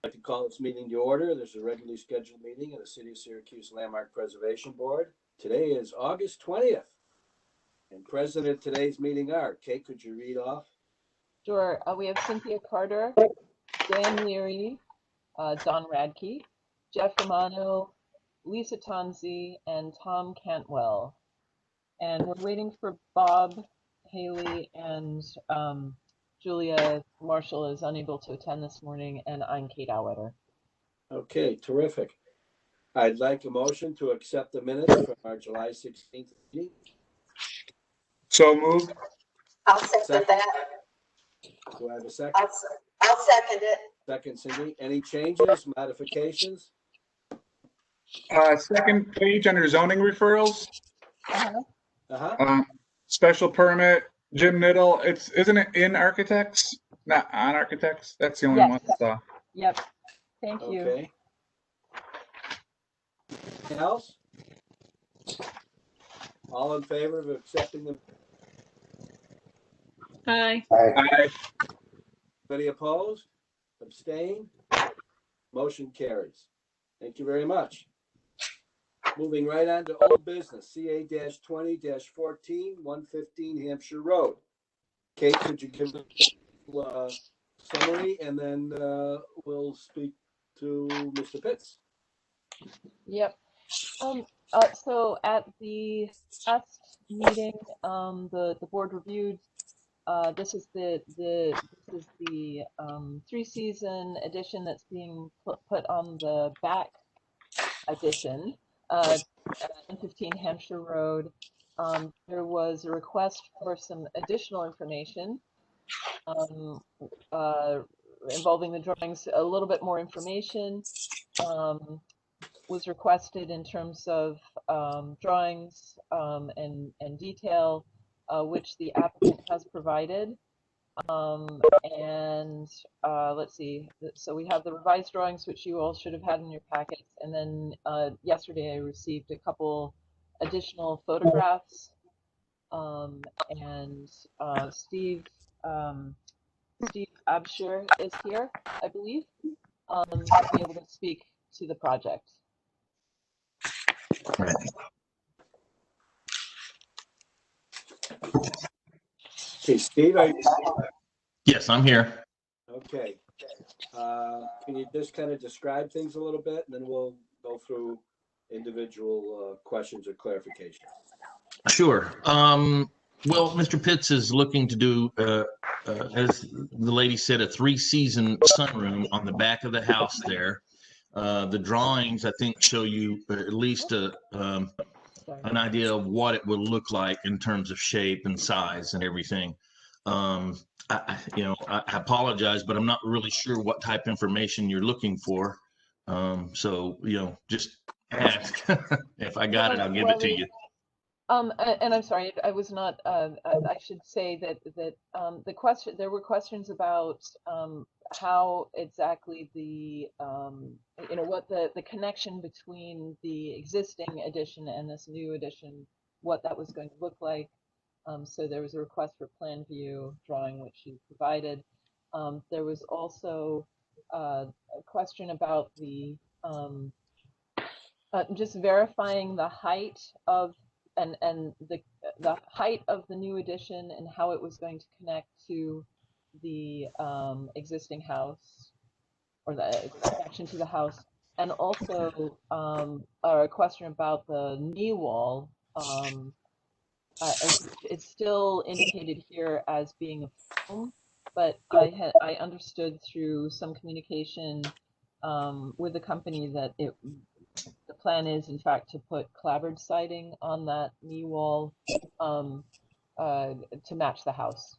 I'd like to call this meeting to order. This is a regularly scheduled meeting of the City of Syracuse Landmark Preservation Board. Today is August 20th, and present at today's meeting are, Kate, could you read off? Sure. We have Cynthia Carter, Dan Leary, Don Radke, Jeff Romano, Lisa Tonzi, and Tom Cantwell. And we're waiting for Bob Haley, and Julia Marshall is unable to attend this morning, and I'm Kate Auwetter. Okay, terrific. I'd like a motion to accept the minutes from our July 16th meeting. So moved. I'll second that. Do I have a second? I'll second it. Second, Cindy. Any changes, modifications? Second page under zoning referrals. Uh-huh. Special permit, Jim Niddle. Isn't it in architects? Not on architects? That's the only Yes. one I saw. Yep. Thank you. Okay. Anything else? All in favor of accepting the? Aye. Aye. Anybody opposed? Abstain? Motion carries. Thank you very much. Moving right on to old business, CA-20-14, 115 Hampshire Road. Kate, could you give a summary, and then we'll speak to Mr. Pitts. Yep. So at the last meeting, the board reviewed. This is the 3-season edition that's being put on the back edition. 115 Hampshire Road. There was a request for some additional information involving the drawings. A little bit more information was requested in terms of drawings and detail, which the applicant has provided. Let's see, so we have the revised drawings, which you all should have had in your packets, and then yesterday I received a couple additional photographs, and Steve Abshire is here, I believe, to be able to speak to the project. Okay, Steve, are you? Yes, I'm here. Okay. Can you just kind of describe things a little bit, and then we'll go through individual questions or clarifications? Sure. Well, Mr. Pitts is looking to do, as the lady said, a 3-season sunroom on the back of the house there. The drawings, I think, show you at least an idea of what it will look like in terms of shape and size and everything. I apologize, but I'm not really sure what type of information you're looking for. So, just ask. If I got it, I'll give it to you. And I'm sorry, I was not. I should say that there were questions about how exactly what the connection between the existing edition and this new edition, what that was going to look like. So there was a request for plan view drawing, which you provided. There was also a question about the just verifying the height of and the height of the new edition and how it was going to connect to the existing house, or the connection to the house, and also a question about the knee wall. It's still indicated here as being a foam, but I understood through some communication with the company that the plan is, in fact, to put clapboard siding on that knee wall to match the house.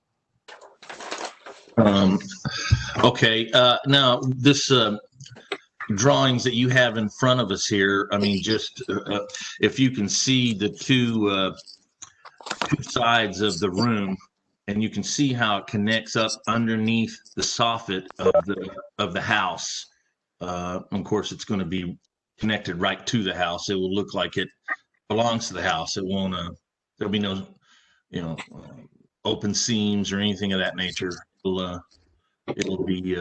Okay. Now, this drawings that you have in front of us here, I mean, just if you can see the two sides of the room, and you can see how it connects up underneath the soffit of the house. Of course, it's going to be connected right to the house. It will look like it belongs to the house. It won't. There'll be no, open seams or anything of that nature. It'll be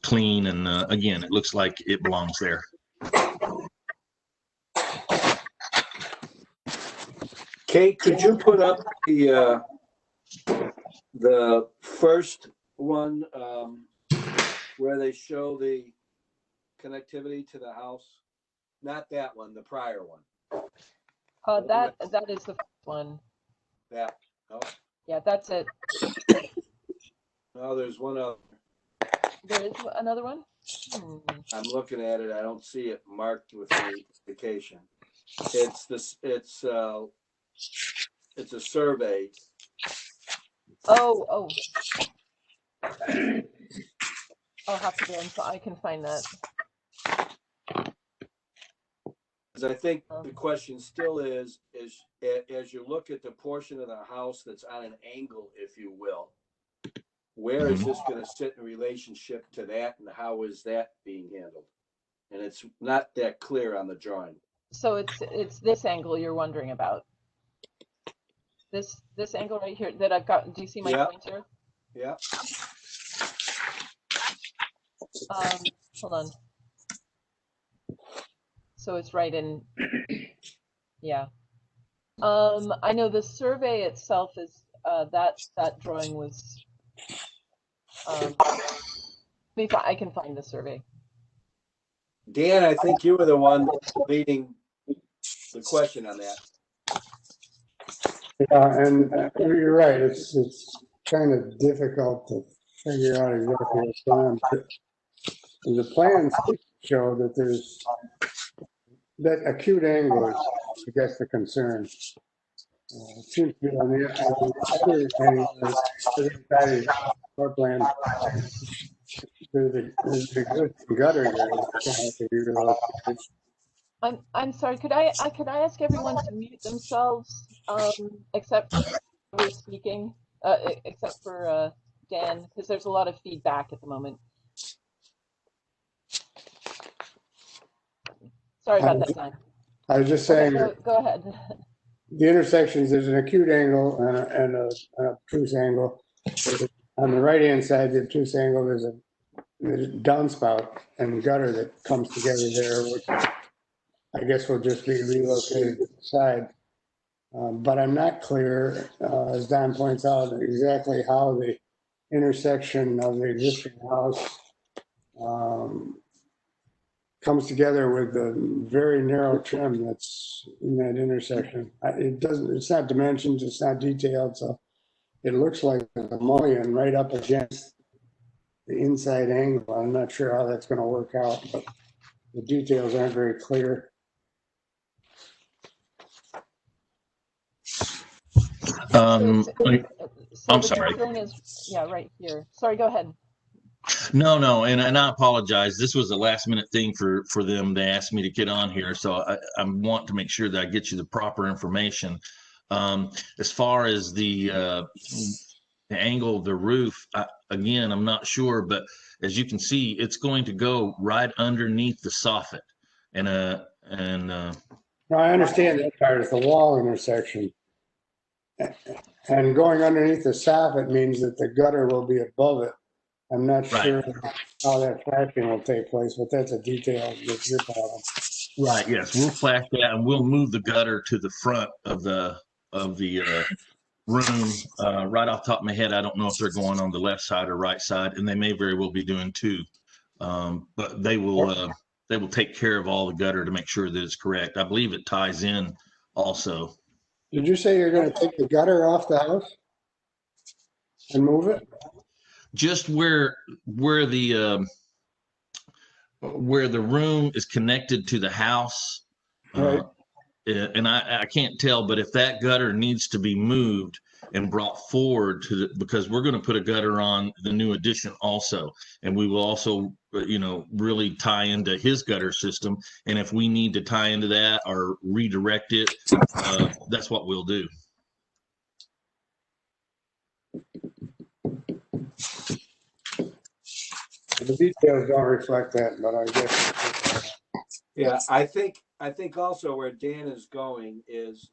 clean, and again, it looks like it belongs there. Kate, could you put up the first one where they show the connectivity to the house? Not that one, the prior one. That is the first one. That. Oh, Yeah, that's it. no, there's one other. There is another one. I'm looking at it. I don't see it marked with the indication. It's this. It's a survey. Oh. I'll have to go and I can find that. Because I think the question still is as you look at the portion of the house that's on an angle, if you will, where is this going to sit in relationship to that, and how is that being handled? And it's not that clear on the drawing. So it's this angle you're wondering about. This angle right here that I've got. Do you see my pointer? Yeah. Hold on. So it's right in. Yeah. I know the survey itself is that drawing was. I can find the survey. Dan, I think you were the one leading the question on that. Yeah, and you're right. It's kind of difficult to figure out exactly what's going on. The plans show that there's that acute angle is, I guess, the concern. It seems to be on the other angle, the floor plan. There's an existing gutter there. I'm sorry. Could I ask everyone to mute themselves, except for we're speaking, except for Dan, because there's a lot of feedback at the moment. Sorry about that, Dan. I was just saying. Okay, go ahead. The intersections, there's an acute angle and a obtuse angle. On the right-hand side, the obtuse angle, there's a downspout and gutter that comes together there, which I guess will just be relocated to the side. But I'm not clear, as Don points out, exactly how the intersection of the existing house comes together with the very narrow trim that's in that intersection. It's not dimensions, it's not detailed, so it looks like a mullion right up against the inside angle. I'm not sure how that's going to work out, but the details aren't very clear. I'm the sorry. concern is, yeah, right here. Sorry, go ahead. No, and I apologize. This was a last minute thing for them. They asked me to get on here, so I want to make sure that I get you the proper information. As far as the angle of the roof, again, I'm not sure, but as you can see, it's going to go right underneath the soffit, No, I understand that part is the wall intersection. And going underneath the soffit means that the gutter will be above it. I'm not sure how that flashing will take place, but that's a detail that's your problem. Right. Yes, we'll flash that, and we'll move the gutter to the front of the room. Right off the top of my head, I don't know if they're going on the left side or right side, and they may very well be doing too. But they will take care of all the gutter to make sure that it's correct. I believe it ties in also. Did you say you're going to take the gutter off the house and move it? Just where the room is connected to the house, Right. And I can't tell, but if that gutter needs to be moved and brought forward because we're going to put a gutter on the new addition also, and we will also really tie into his gutter system, and if we need to tie into that or redirect it, that's what we'll do. The details don't reflect that, but I guess. Yeah, I think also where Dan is going is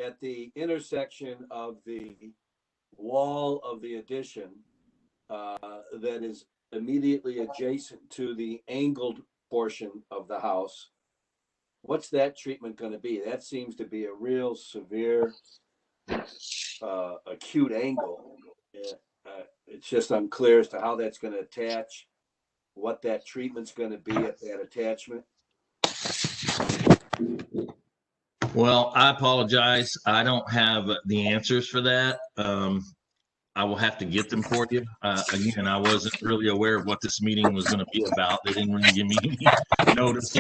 at the intersection of the wall of the addition that is immediately adjacent to the angled portion of the house, what's that treatment going to be? That seems to be a real severe, acute angle. It's just unclear as to how that's going to attach, what that treatment's going to be at that attachment. Well, I apologize. I don't have the answers for that. I will have to get them for you. Again, I wasn't really aware of what this meeting was going to be about. They didn't really give me any notice,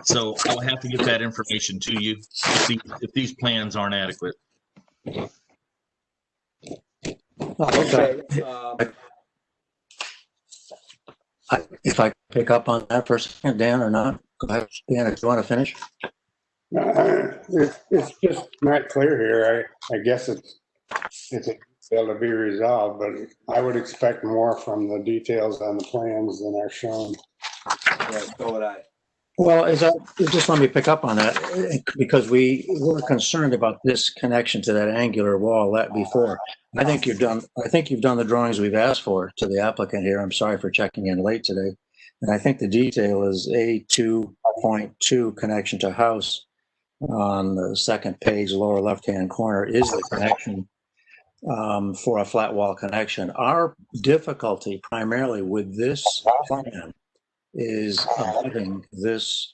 so I will have to get that information to you if these plans aren't adequate. Okay. If I pick up on that for a second, Dan, or not? Go ahead, Dan, if you want to finish. It's just not clear here. I guess it's a detail to be resolved, but I would expect more from the details on the plans than are shown. Yeah, so would I. Well, just let me pick up on that, because we were concerned about this connection to that angular wall before. I think you've done the drawings we've asked for to the applicant here. I'm sorry for checking in late today. And I think the detail is A2.2 connection to house on the second page, lower left-hand corner, is the connection for a flat wall connection. Our difficulty primarily with this plan is abutting this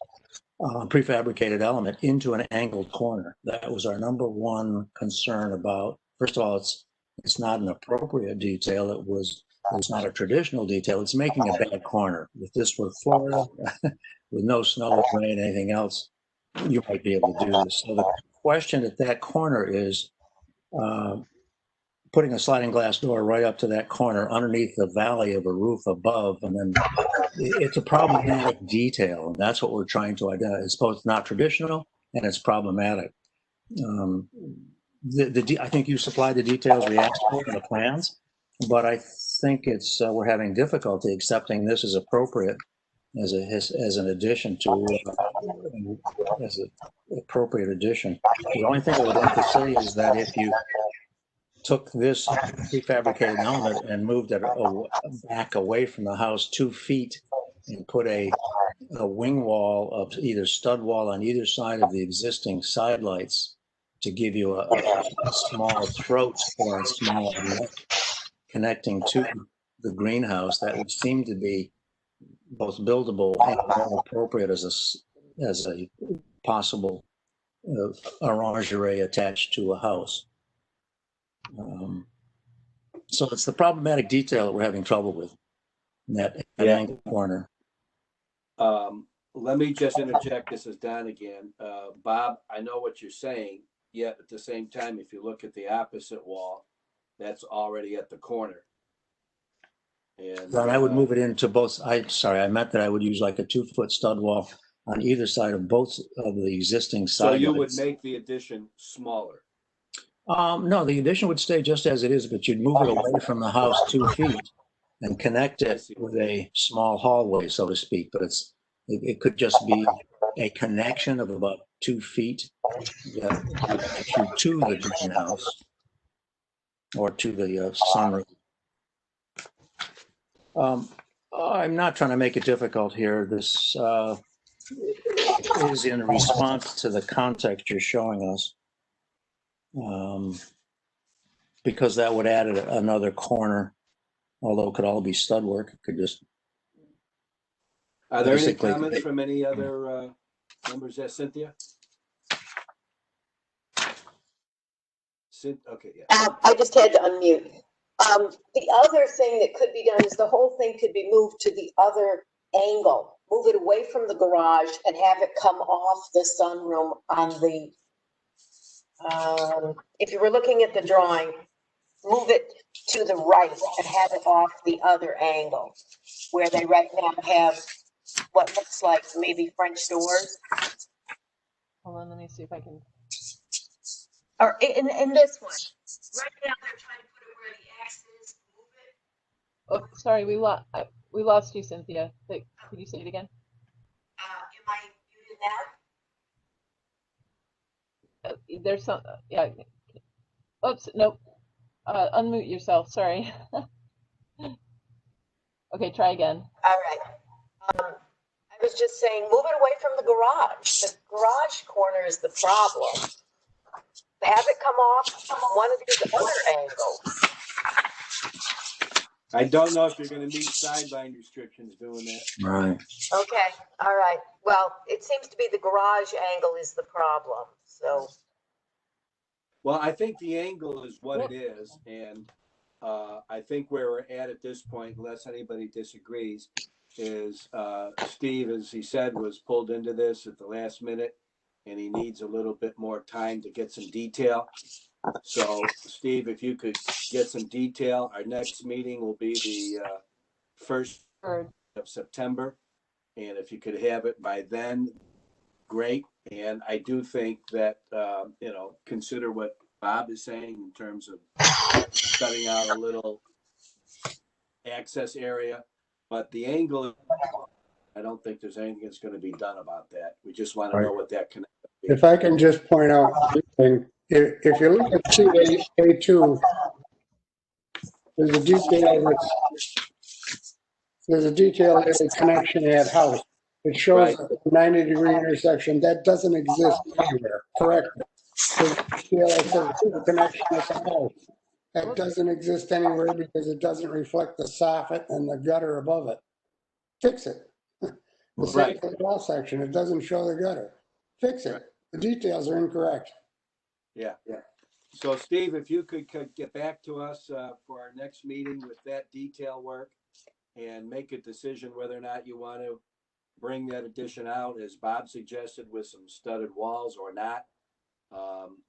prefabricated element into an angled corner. That was our number one concern about. First of all, it's not an appropriate detail. It's not a traditional detail. It's making a bad corner. If this were Florida with no snow, rain, anything else, you might be able to do this. So the question at that corner is putting a sliding glass door right up to that corner underneath the valley of a roof above, and then it's a problematic detail. And that's what we're trying to identify. It's both not traditional and it's problematic. I think you supplied the details we asked for in the plans, but I think we're having difficulty accepting this as appropriate as an addition to as an appropriate addition. The only thing I would like to say is that if you took this prefabricated element and moved it back away from the house 2 feet and put a wing wall of either stud wall on either side of the existing side lights to give you a small throat or a small neck connecting to the greenhouse, that would seem to be both buildable and more appropriate as a possible orangerie attached to a house. So it's the problematic detail that we're having trouble with in that angle corner. Let me just interject. This is Don again. Bob, I know what you're saying, yet at the same time, if you look at the opposite wall, that's already at the corner. And then I would move it into both. I meant that I would use like a 2-foot stud wall on either side of both of the existing side. So you would make the addition smaller? No, the addition would stay just as it is, but you'd move it away from the house 2 feet and connect it with a small hallway, so to speak. But it could just be a connection of about 2 feet to the greenhouse or to the sunroom. I'm not trying to make it difficult here. This is in response to the context you're showing us. Because that would add another corner, although it could all be stud work. It could just. Are there any comments from any other members there, Cynthia? Okay, yeah. I just had to unmute. The other thing that could be done is the whole thing could be moved to the other angle. Move it away from the garage and have it come off the sunroom on the, if you were looking at the drawing, move it to the right and have it off the other angle where they right now have what looks like maybe French doors. Hold on, let me see if I can. Or in this one. Right now they're trying to put it where the X is. Move it. Oh, sorry, we lost you, Cynthia. Could you say it again? Am I muted now? There's some, yeah. Oops, nope. Unmute yourself, sorry. Okay, try again. All right. I was just saying, move it away from the garage. The garage corner is the problem. Have it come off one of these other angles. I don't know if you're gonna meet sideline restrictions doing that. Right. Okay, all right. Well, it seems to be the garage angle is the problem, so. Well, I think the angle is what it is, and I think where we're at this point, unless anybody disagrees, is Steve, as he said, was pulled into this at the last minute, and he needs a little bit more time to get some detail. So, Steve, if you could get some detail, our next meeting will be the 1st Or of September, and if you could have it by then, great. And I do think that, consider what Bob is saying in terms of cutting out a little access area, but the angle, I don't think there's anything that's going to be done about that. We just want to know what that connection is. If I can just point out one thing, if you look at CA2, there's a detail in the connection at house. It shows a 90-degree intersection. That doesn't exist anywhere, correct? There's a detail that says the connection at the house. That doesn't exist anywhere because it doesn't reflect the soffit and the gutter above it. Fix it. The same for the cross section. It doesn't show the gutter. Fix it. The details are incorrect. Yeah. So, Steve, if you could get back to us for our next meeting with that detail work and make a decision whether or not you want to bring that addition out, as Bob suggested, with some studded walls or not,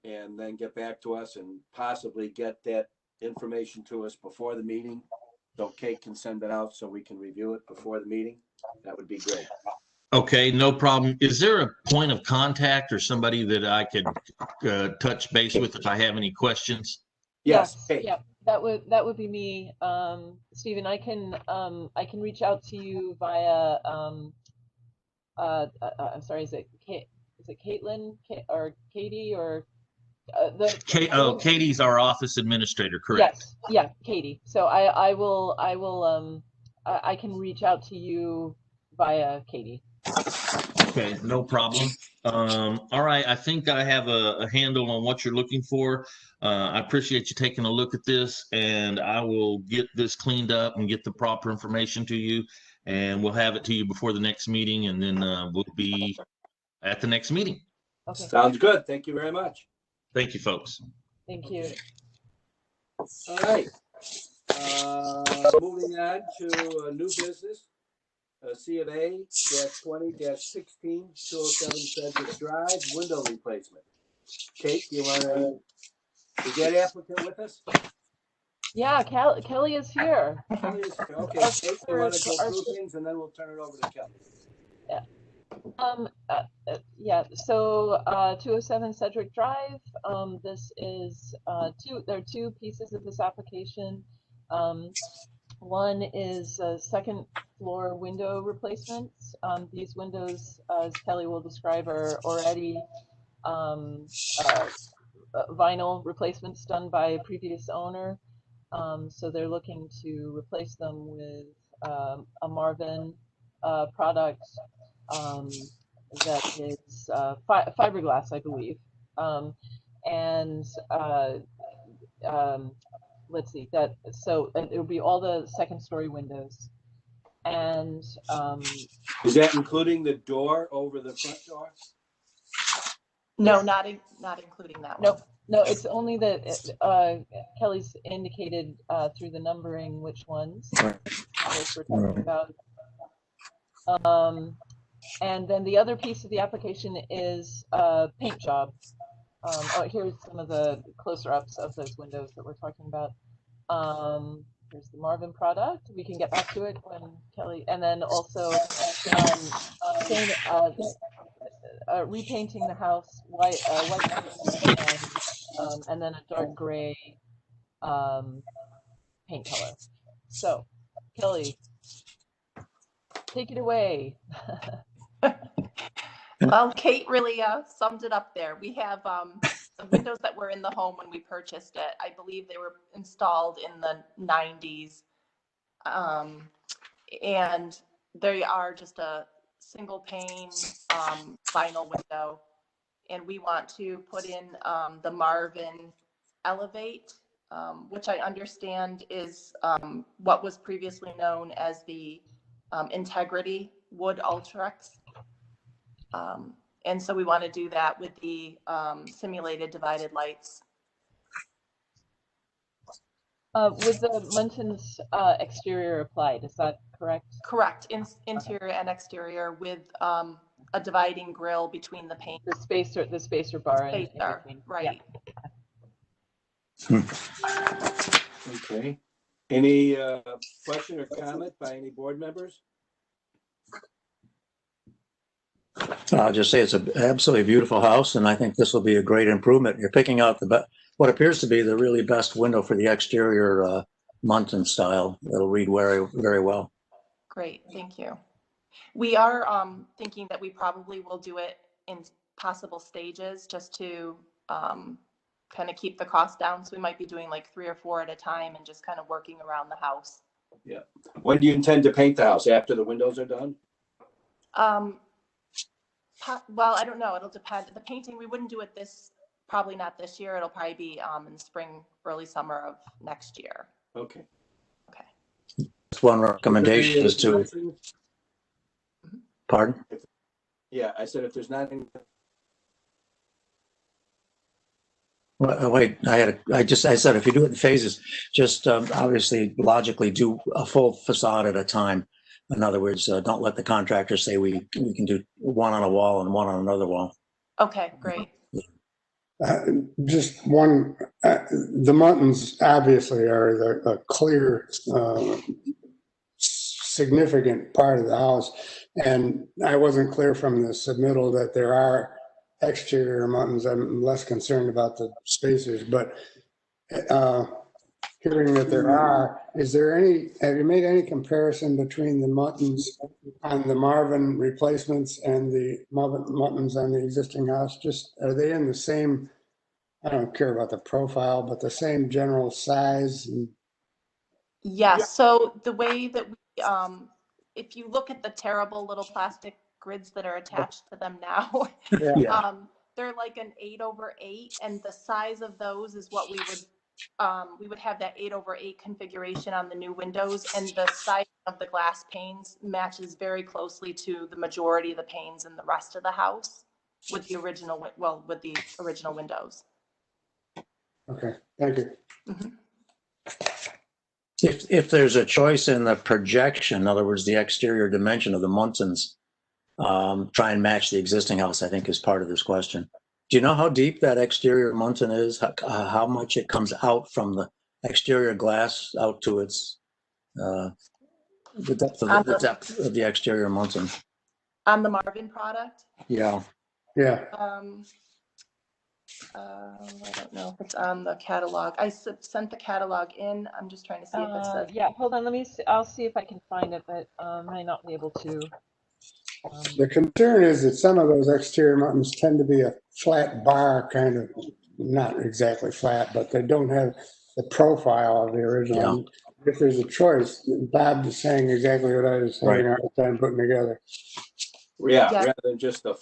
and then get back to us and possibly get that information to us before the meeting, so Kate can send it out so we can review it before the meeting. That would be great. Okay, no problem. Is there a point of contact or somebody that I could touch base with if I have any questions? Yes. Kate. Yeah, that would be me. Stephen, I can reach out to you via I'm sorry, is it Caitlin or Katie or Katie's our office administrator, correct? Yes, yeah, Katie. So I can reach out to you via Katie. Okay, no problem. All right, I think I have a handle on what you're looking for. I appreciate you taking a look at this, and I will get this cleaned up and get the proper information to you, and we'll have it to you before the next meeting, and then we'll be at the next meeting. Okay. Sounds good. Thank you very much. Thank you, folks. Thank you. All right. Moving on to new business. C of A -20-16, 207 Sedgwick Drive, window replacement. Kate, you want to get applicant with us? Yeah, Kelly is here. Kelly is here. Okay, Kate, you want to go through things and then we'll turn it over to Kelly. Yeah. So 207 Sedgwick Drive. This is there are two pieces of this application. One is second floor window replacements. These windows, as Kelly will describe, are already vinyl replacements done by a previous owner. So they're looking to replace them with a Marvin product that is fiberglass, I believe. Let's see that. So it will be all the second story windows. And is that including the door over the front door? No, not including that one. Nope. No, it's only that Kelly's indicated through the numbering which ones we're talking about. And then the other piece of the application is paint job. Here's some of the closer ups of those windows that we're talking about. Here's the Marvin product. We can get back to it when Kelly, and then also repainting the house white, and then a dark gray paint color. So, Kelly, take it away. Well, Kate really summed it up there. We have the windows that were in the home when we purchased it. I believe they were installed in the 90s. And they are just a single pane vinyl window. And we want to put in the Marvin Elevate, which I understand is what was previously known as the Integrity Wood Ultrex. And so we want to do that with the simulated divided lights. With the Muntins exterior applied, is that correct? Correct. Interior and exterior with a dividing grill between the paint. The spacer bar. in Spacer, between. right. Yeah. Okay. Any question or comment by any board members? I'll just say it's an absolutely beautiful house, and I think this will be a great improvement. You're picking out what appears to be the really best window for the exterior Muntin style. It'll read very, very well. Great, thank you. We are thinking that we probably will do it in possible stages just to kind of keep the cost down. So we might be doing like 3 or 4 at a time and just kind of working around the house. Yeah. When do you intend to paint the house? After the windows are done? Well, I don't know. It'll depend. The painting, we wouldn't do it probably not this year. It'll probably be in the spring, early summer of next year. Okay. Okay. That's one recommendation is to, pardon? Yeah, I said if there's not any. Wait, I said if you do it in phases, just obviously logically do a full facade at a time. In other words, don't let the contractor say we can do one on a wall and one on another wall. Okay, great. Just one, the Muntins obviously are a clear, significant part of the house. And I wasn't clear from the submittal that there are exterior Muntins. I'm less concerned about the spacers, but hearing that there are, have you made any comparison between the Muntins on the Marvin replacements and the Muntins on the existing house? Just, are they in the same, I don't care about the profile, but the same general size? Yes, so the way that we, if you look at the terrible little plastic grids that are attached to them now, Yeah. they're like an 8/8, and the size of those is what we would have that 8/8 configuration on the new windows, and the size of the glass panes matches very closely to the majority of the panes in the rest of the house with the original windows. Okay, thank you. Mm-hmm. If there's a choice in the projection, in other words, the exterior dimension of the Muntins, try and match the existing house, I think is part of this question. Do you know how deep that exterior Muntin is? How much it comes out from the exterior glass out to its, the depth of the exterior Muntin? On the Marvin product? Yeah. Yeah. I don't know if it's on the catalog. I sent the catalog in. I'm just trying to see if it says. Yeah, hold on. Let me see. I'll see if I can find it, but I might not be able to. The concern is that some of those exterior Muntins tend to be a flat bar, kind of, not exactly flat, but they don't have the profile of the original. Yeah. If there's a choice, Bob is saying exactly what I was having a hard time putting together. Yeah, rather than just a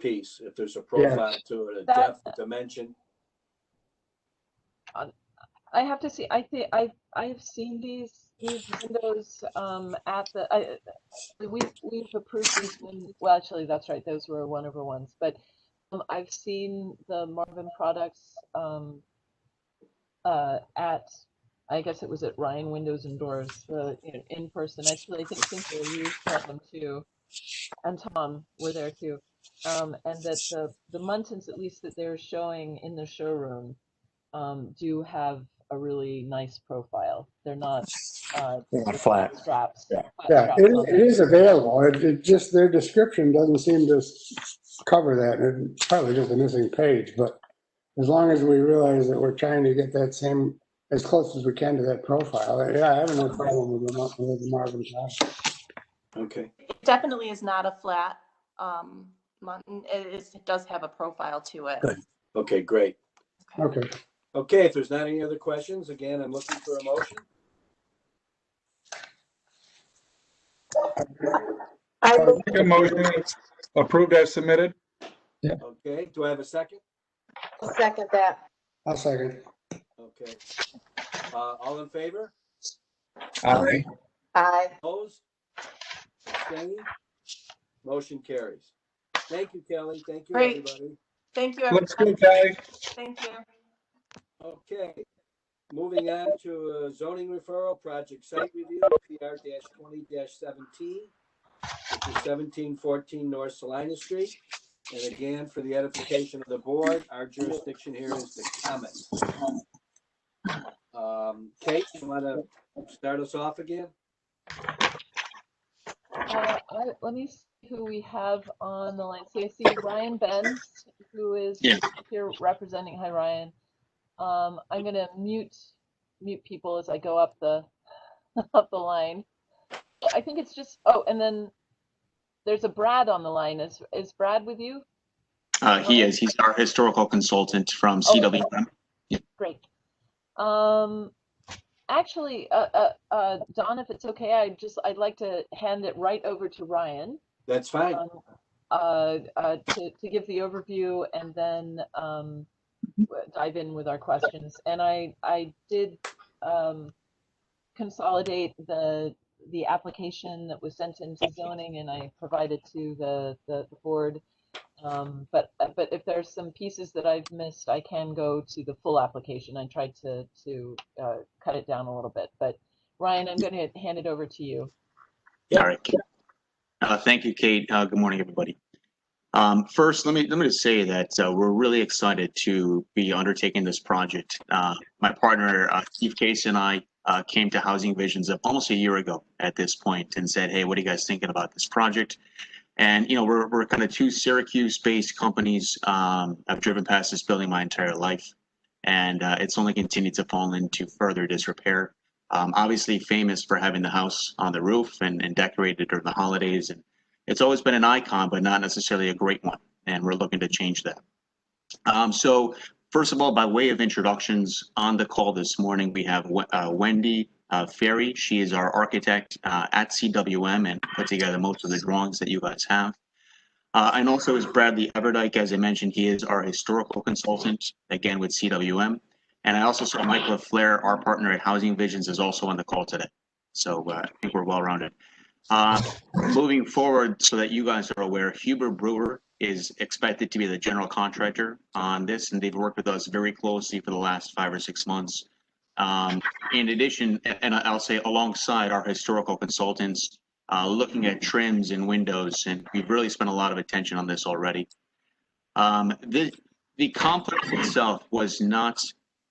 piece, if there's a profile to it, a depth, a dimension. I have to see. I think I've seen these windows at the. We've approved these. Well, actually, that's right. Those were 1/1s, but I've seen the Marvin products at. I guess it was at Ryan Windows and Doors, in person. Actually, I think Cynthia, you saw them too, and Tom were there too. And that the Muntins, at least that they're showing in the showroom, do have a really nice profile. They're not flat straps. Yeah, it is available. It just, their description doesn't seem to cover that. It's probably just a missing page, but as long as we realize that we're trying to get that same, as close as we can to that profile, I have no problem with the Marvin shop. Okay. It definitely is not a flat Muntin. It does have a profile to it. Good. Okay, great. Okay. Okay, if there's not any other questions, again, I'm looking for a motion. I move, Make a motion approved as submitted. Okay, do I have a second? I'll second that. I'll second. Okay. All in favor? Aye. Aye. Opposed? Abstained? Motion carries. Thank you, Kelly. Thank you, Great. everybody. Thank you, Looks everyone. good, Kelly. Thank you. Okay. Moving on to zoning referral, project site review, PR-20-17, which is 1714 North Celina Street. And again, for the edification of the board, our jurisdiction here is the comments. Kate, you want to start us off again? Let me see who we have on the line. So I see Ryan Benz, who is here representing. Hi, Ryan. I'm going to mute people as I go up the up the line. I think it's just, oh, and then there's a Brad on the line. Is Brad with you? He is. He's our historical consultant from CWM. Okay. Great. Actually, Don, if it's okay, I'd like to hand it right over to Ryan. That's fine. To give the overview and then dive in with our questions. And I did consolidate the application that was sent into zoning, and I provided to the board. But if there's some pieces that I've missed, I can go to the full application. I tried to cut it down a little bit. But Ryan, I'm going to hand it over to you. All right. Thank you, Kate. Good morning, everybody. First, let me just say that we're really excited to be undertaking this project. My partner, Steve Case, and I came to Housing Visions almost a year ago at this point and said, hey, what are you guys thinking about this project? And, you know, we're kind of two Syracuse-based companies. I've driven past this building my entire life, and it's only continued to fall into further disrepair. Obviously famous for having the house on the roof and decorated during the holidays. And it's always been an icon, but not necessarily a great one. And we're looking to change that. So first of all, by way of introductions, on the call this morning, we have Wendy Ferry. She is our architect at CWM and put together most of the drawings that you guys have. And also is Bradley Everdike. As I mentioned, he is our historical consultant, again with CWM. And I also saw Michael Flair, our partner at Housing Visions, is also on the call today. So I think we're well rounded. Moving forward, so that you guys are aware, Huber Brewer is expected to be the general contractor on this, and they've worked with us very closely for the last 5 or 6 months. In addition, and I'll say alongside our historical consultants, looking at trims and windows, and we've really spent a lot of attention on this already. The complex itself was not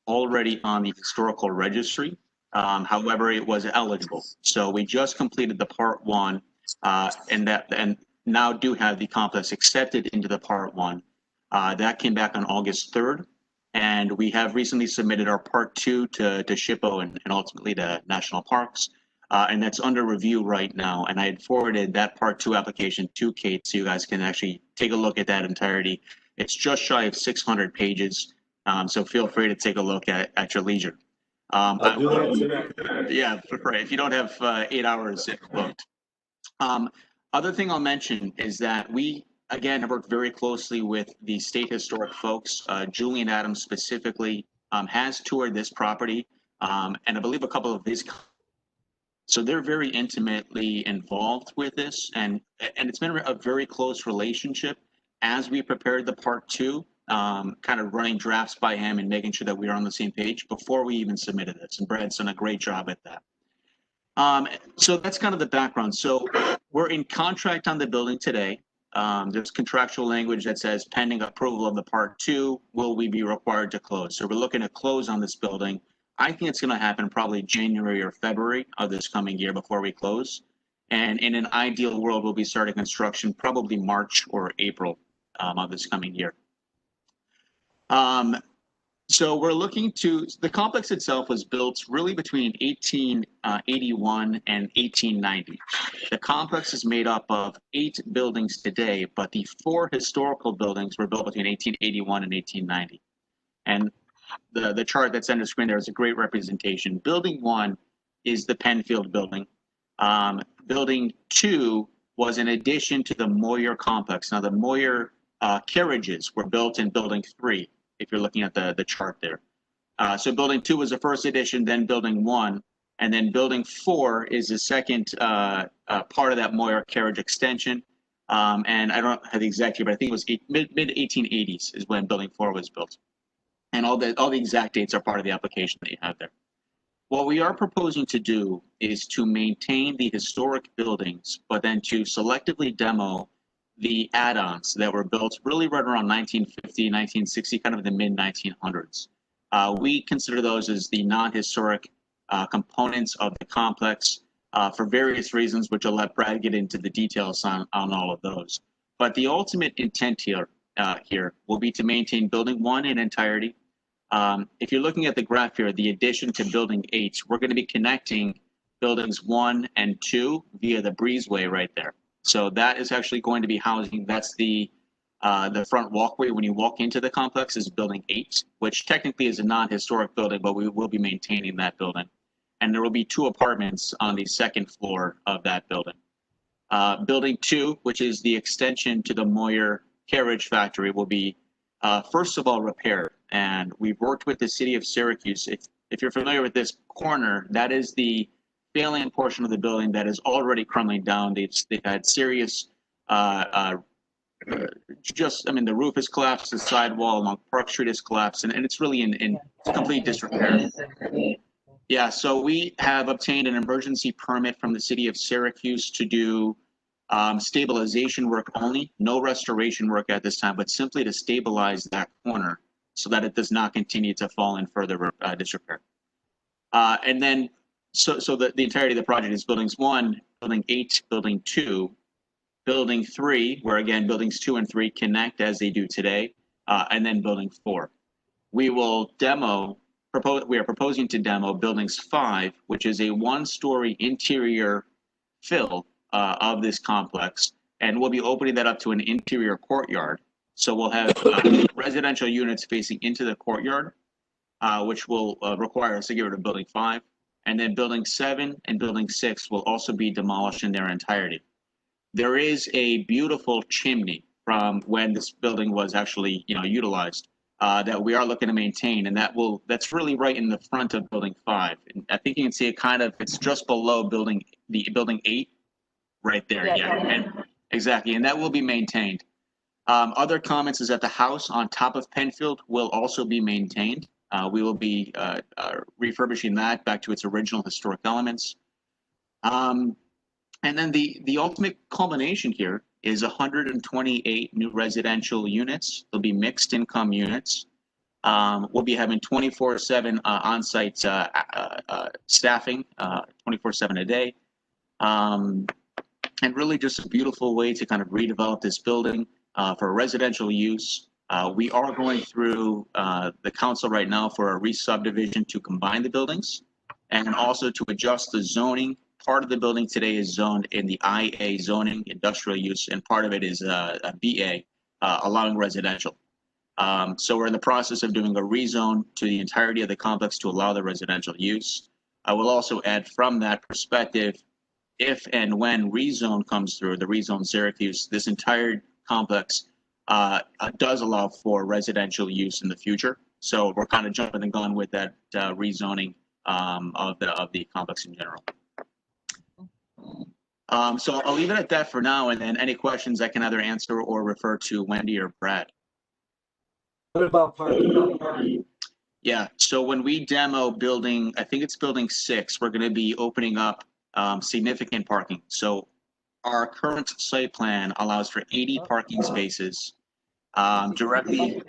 already on the historical registry. However, it was eligible. So we just completed the part 1, and now do have the complex accepted into the part 1. That came back on August 3rd. And we have recently submitted our part 2 to SHPO and ultimately to National Parks. And that's under review right now. And I had forwarded that part 2 application to Kate so you guys can actually take a look at that entirety. It's just shy of 600 pages. So feel free to take a look at your leisure. I'll do that tonight. Yeah, right. If you don't have 8 hours booked. Other thing I'll mention is that we, again, have worked very closely with the state historic folks. Julian Adams specifically has toured this property, and I believe a couple of these. So they're very intimately involved with this, and it's been a very close relationship as we prepared the part 2. Kind of running drafts by him and making sure that we are on the same page before we even submitted this. And Brad's done a great job at that. So that's kind of the background. So we're in contract on the building today. There's contractual language that says pending approval of the part 2, will we be required to close? So we're looking to close on this building. I think it's going to happen probably January or February of this coming year before we close. And in an ideal world, we'll be starting construction probably March or April of this coming year. So we're looking to, the complex itself was built really between 1881 and 1890. The complex is made up of 8 buildings today, but the 4 historical buildings were built between 1881 and 1890. And the chart that's on the screen there is a great representation. Building 1 is the Penfield building. Building 2 was in addition to the Moyer complex. Now, the Moyer carriages were built in Building 3, if you're looking at the chart there. So Building 2 was the first addition, then Building 1, and then Building 4 is the second part of that Moyer carriage extension. And I don't have the exact year, but I think it was mid 1880s is when Building 4 was built. And all the exact dates are part of the application that you have there. What we are proposing to do is to maintain the historic buildings, but then to selectively demo the add-ons that were built really right around 1950, 1960, kind of the mid 1900s. We consider those as the non-historic components of the complex for various reasons, which I'll let Brad get into the details on all of those. But the ultimate intent here will be to maintain Building 1 in entirety. If you're looking at the graph here, the addition to Building 8, we're going to be connecting Buildings 1 and 2 via the breezeway right there. So that is actually going to be housing, that's the front walkway when you walk into the complex is Building 8, which technically is a non-historic building, but we will be maintaining that building. And there will be 2 apartments on the second floor of that building. Building 2, which is the extension to the Moyer carriage factory, will be first of all repaired. And we've worked with the city of Syracuse. If you're familiar with this corner, that is the failing portion of the building that is already crumbling down. They've had serious, the roof has collapsed, the sidewall along Park Street has collapsed, and it's really in complete disrepair. Yeah, so we have obtained an emergency permit from the city of Syracuse to do stabilization work only, no restoration work at this time, but simply to stabilize that corner so that it does not continue to fall in further disrepair. And then, so the entirety of the project is Buildings 1, Building 8, Building 2, Building 3, where again, Buildings 2 and 3 connect as they do today, and then Building 4. We will we are proposing to demo Buildings 5, which is a 1-story interior fill of this complex, and we'll be opening that up to an interior courtyard. So we'll have residential units facing into the courtyard, which will require us to get rid of Building 5. And then Building 7 and Building 6 will also be demolished in their entirety. There is a beautiful chimney from when this building was actually, utilized that we are looking to maintain, and that's really right in the front of Building 5. And I think you can see it it's just below Building 8, right there. Yeah. And exactly, and that will be maintained. Other comments is that the house on top of Penfield will also be maintained. We will be refurbishing that back to its original historic elements. And then the ultimate culmination here is 128 new residential units. They'll be mixed income units. We'll be having 24/7 on-site staffing, 24/7 a day. And really just a beautiful way to kind of redevelop this building for residential use. We are going through the council right now for a re-subdivision to combine the buildings and also to adjust the zoning. Part of the building today is zoned in the IA zoning, industrial use, and part of it is a BA, allowing residential. So we're in the process of doing a rezone to the entirety of the complex to allow the residential use. I will also add from that perspective, if and when rezone comes through, the rezone Syracuse, this entire complex does allow for residential use in the future. So we're kind of jumping the gun with that rezoning of the complex in general. So I'll leave it at that for now, and then any questions I can either answer or refer to Wendy or Brad. What about parking? Yeah, so when we demo building, I think it's Building 6, we're going to be opening up significant parking. So our current site plan allows for 80 parking spaces directly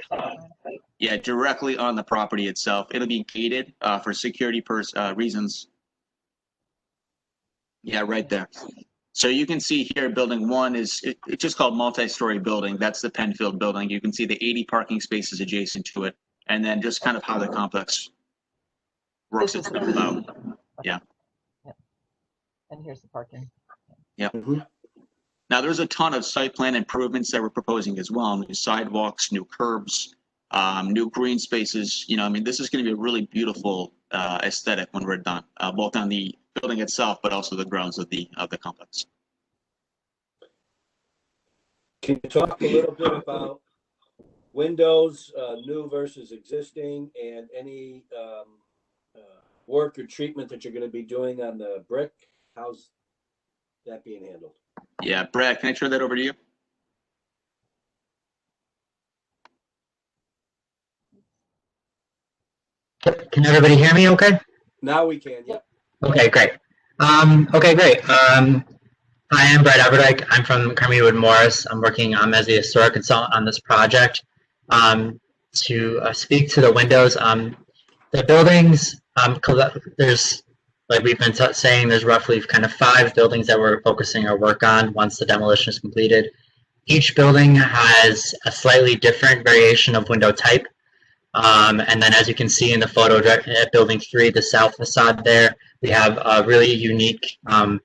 on the property itself. It'll be gated for security reasons. Yeah, right there. So you can see here, Building 1 it's just called multi-story building. That's the Penfield building. You can see the 80 parking spaces adjacent to it, and then just kind of how the complex works itself out. Yeah. And here's the parking. Yeah. Now there's a ton of site plan improvements that we're proposing as well. New sidewalks, new curbs, new green spaces. This is going to be a really beautiful aesthetic when we're done, both on the building itself, but also the grounds of the complex. Can you talk a little bit about windows, new versus existing, and any work or treatment that you're going to be doing on the brick? How's that being handled? Yeah, Brad, can I turn that over to you? Can everybody hear me okay? Now we can, yep. Okay, great. Okay, great. Hi, I'm Brad Everdyke. I'm from Kermit Morris. I'm working as a historic consultant on this project. To speak to the windows, the buildings, there's, like we've been saying, there's roughly kind of 5 buildings that we're focusing our work on once the demolition is completed. Each building has a slightly different variation of window type. And then as you can see in the photo at building 3, the south facade there, we have a really unique kind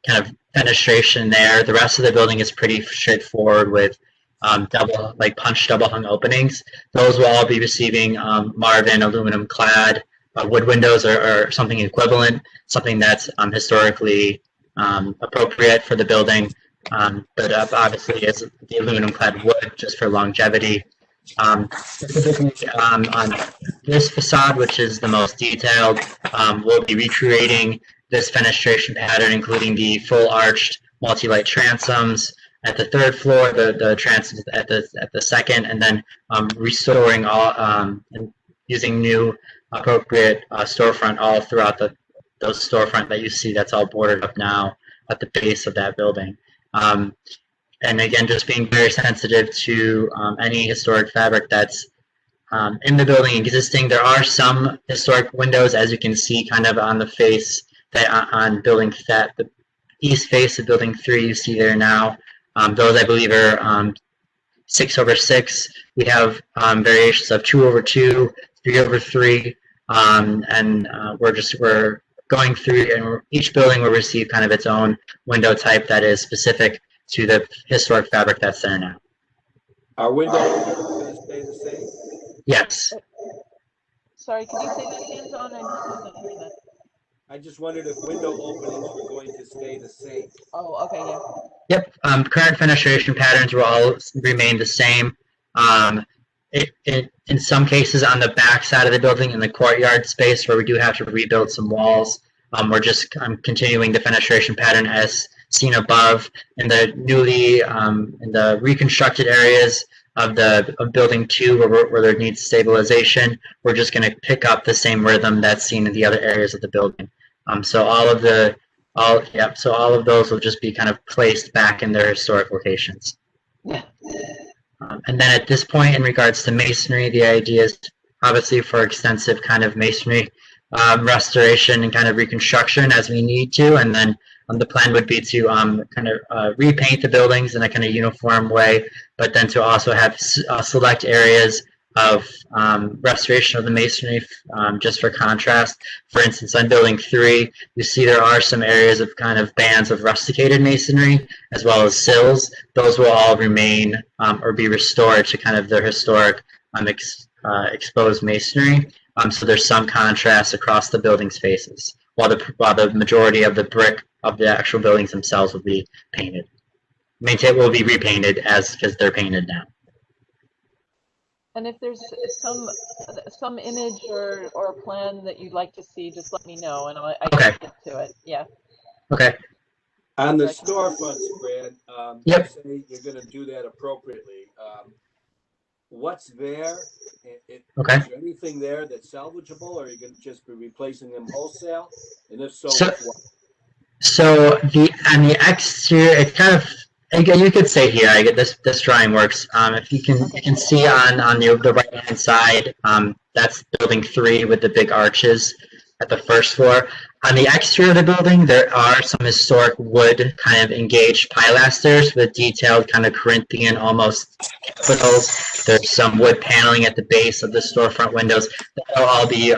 of fenestration there. The rest of the building is pretty straightforward with punch double hung openings. Those will all be receiving Marvin aluminum clad wood windows or something equivalent, something that's historically appropriate for the building. But obviously it's the aluminum clad wood just for longevity. Specifically on this facade, which is the most detailed, we'll be recreating this fenestration pattern, including the full arched multi-light transoms at the 3rd floor, the transoms at the 2nd, and then restoring all and using new appropriate storefront all throughout those storefront that you see that's all boarded up now at the base of that building. And again, just being very sensitive to any historic fabric that's in the building existing. There are some historic windows, as you can see, kind of on the face that on building the east face of building 3 you see there now. Those I believe are 6/6. We have variations of 2/2, 3/3, and we're going through, and each building will receive kind of its own window type that is specific to the historic fabric that's there now. Are windows going to stay the same? Yes. Sorry, can you say that again, Don? I just wondered if window openings were going to stay the same. Oh, okay, yeah. Yep. Current fenestration patterns will all remain the same. In some cases, on the back side of the building, in the courtyard space, where we do have to rebuild some walls, we're just continuing the fenestration pattern as seen above. In the newly, in the reconstructed areas of building 2, where there needs stabilization, we're just going to pick up the same rhythm that's seen in the other areas of the building. So all of those will just be kind of placed back in their historic locations. Yeah. And then at this point, in regards to masonry, the idea is obviously for extensive kind of masonry restoration and kind of reconstruction as we need to, and then the plan would be to kind of repaint the buildings in a kind of uniform way, but then to also have select areas of restoration of the masonry just for contrast. For instance, on building 3, you see there are some areas of kind of bands of rusticated masonry as well as sills. Those will all remain or be restored to kind of their historic exposed masonry. So there's some contrast across the building spaces, while the majority of the brick of the actual buildings themselves will be painted. Will be repainted because they're painted now. And if there's some image or plan that you'd like to see, just let me know, and I can get to it. Yeah. Okay. On the storefronts, Brad, yep. You say you're going to do that appropriately. What's there? Okay. Is there anything there that's salvageable, or are you going to just be replacing them wholesale? And if so, what? So on the exterior, it's kind of, you could say here, I get this drawing works. If you can see on the right hand side, that's building 3 with the big arches at the 1st floor. On the exterior of the building, there are some historic wood kind of engaged pilasters with detailed kind of Corinthian almost capitals. There's some wood paneling at the base of the storefront windows. That'll all be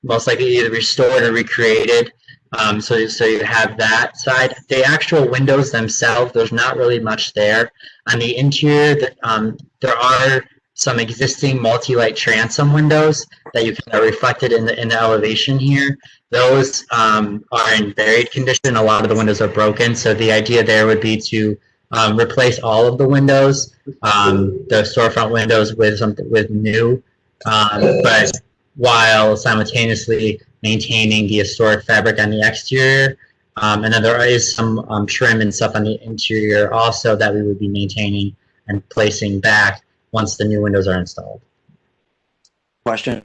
most likely either restored or recreated. So you have that side. The actual windows themselves, there's not really much there. On the interior, there are some existing multi-light transom windows that you can reflected in the elevation here. Those are in buried condition. A lot of the windows are broken. So the idea there would be to replace all of the windows, the storefront windows with new, but while simultaneously maintaining the historic fabric on the exterior. And then there is some trim and stuff on the interior also that we would be maintaining and placing back once the new windows are installed. Question?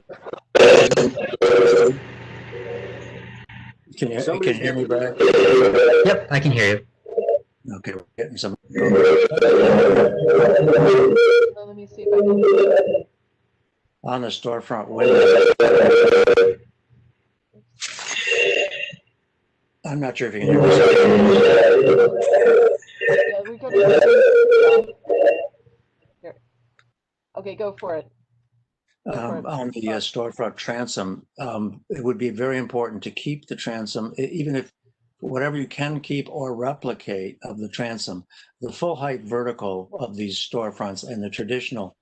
Can you hear me, Brad? Yep, I can hear you. Okay, we're getting some. Let me see if I can. On the storefront window. I'm not sure if you can hear me. Yeah, we got it. Here. Okay, go for it. On the storefront transom, it would be very important to keep the transom, even if whatever you can keep or replicate of the transom, the full height vertical of these storefronts and the traditional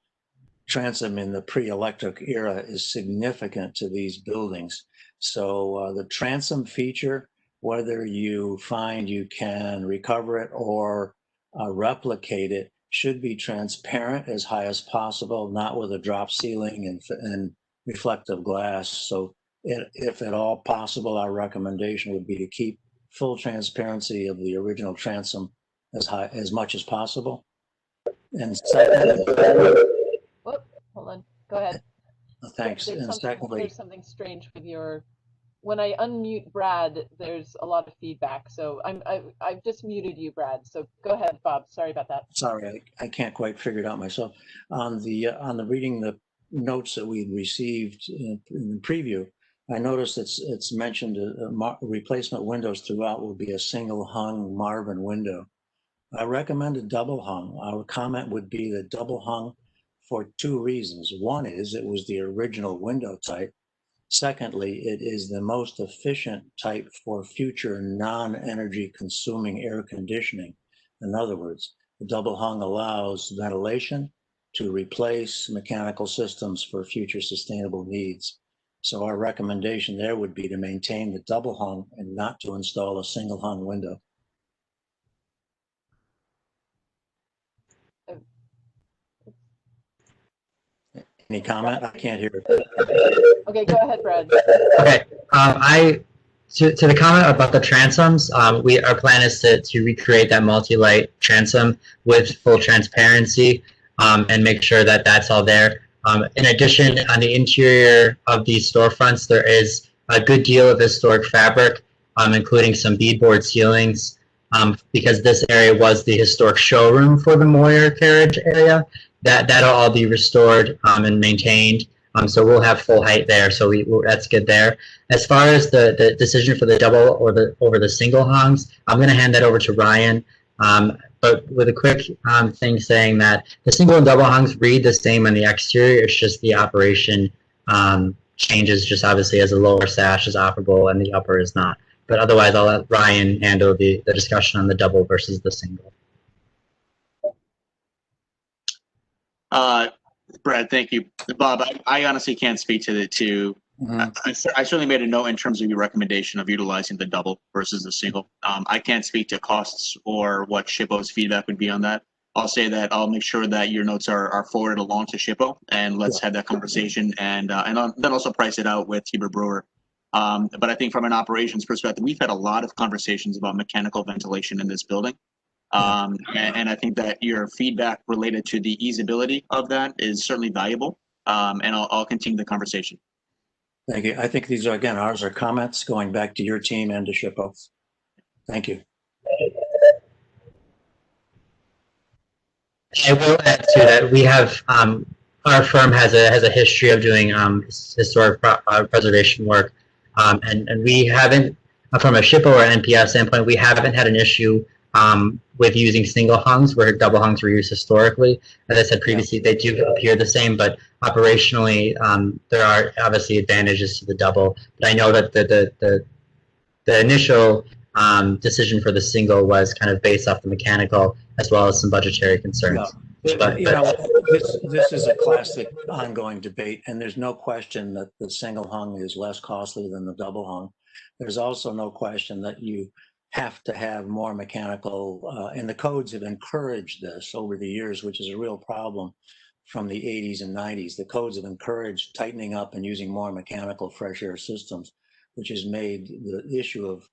transom in the pre-electric era is significant to these buildings. So the transom feature, whether you find you can recover it or replicate it, should be transparent as high as possible, not with a drop ceiling and reflective glass. So if at all possible, our recommendation would be to keep full transparency of the original transom as much as possible. And second, Whoop, hold on, go ahead. Thanks. And secondly, there's something strange with your, when I unmute Brad, there's a lot of feedback. So I've just muted you, Brad. So go ahead, Bob. Sorry about that. Sorry, I can't quite figure it out myself. On the reading the notes that we received in the preview, I noticed it's mentioned replacement windows throughout will be a single hung Marvin window. I recommend a double hung. Our comment would be the double hung for two reasons. One is it was the original window type. Secondly, it is the most efficient type for future non-energy consuming air conditioning. In other words, the double hung allows ventilation to replace mechanical systems for future sustainable needs. So our recommendation there would be to maintain the double hung and not to install a single hung window. Any comment? I can't hear it. Okay, go ahead, Brad. Okay, to the comment about the transoms, our plan is to recreate that multi-light transom with full transparency and make sure that that's all there. In addition, on the interior of these storefronts, there is a good deal of historic fabric, including some beadboard ceilings, because this area was the historic showroom for the Moyer carriage area. That'll all be restored and maintained. So we'll have full height there. So that's good there. As far as the decision for the double or over the single hungs, I'm going to hand that over to Ryan. But with a quick thing saying that the single and double hungs read the same on the exterior. It's just the operation changes, just obviously as the lower sash is operable and the upper is not. But otherwise, I'll let Ryan handle the discussion on the double versus the single. Brad, thank you. Bob, I honestly can't speak to the two. I certainly made a note in terms of your recommendation of utilizing the double versus the single. I can't speak to costs or what SHPO's feedback would be on that. I'll say that I'll make sure that your notes are forwarded along to SHPO, and let's have that conversation and then also price it out with Heber Brewer. But I think from an operations perspective, we've had a lot of conversations about mechanical ventilation in this building. And I think that your feedback related to the easeability of that is certainly valuable. And I'll continue the conversation. Thank you. I think these are, again, ours are comments going back to your team and to SHPO. Thank you. I will add to that. We have our firm has a history of doing historic preservation work, and we haven't, from a SHPO or NPS standpoint, we haven't had an issue with using single hungs where double hungs were used historically. As I said previously, they do appear the same, but operationally, there are obviously advantages to the double. But I know that the initial decision for the single was kind of based off the mechanical as well as some budgetary concerns. But, you know, this is a classic ongoing debate, and there's no question that the single hung is less costly than the double hung. There's also no question that you have to have more mechanical, and the codes have encouraged this over the years, which is a real problem from the 80s and 90s. The codes have encouraged tightening up and using more mechanical fresh air systems, which has made the issue of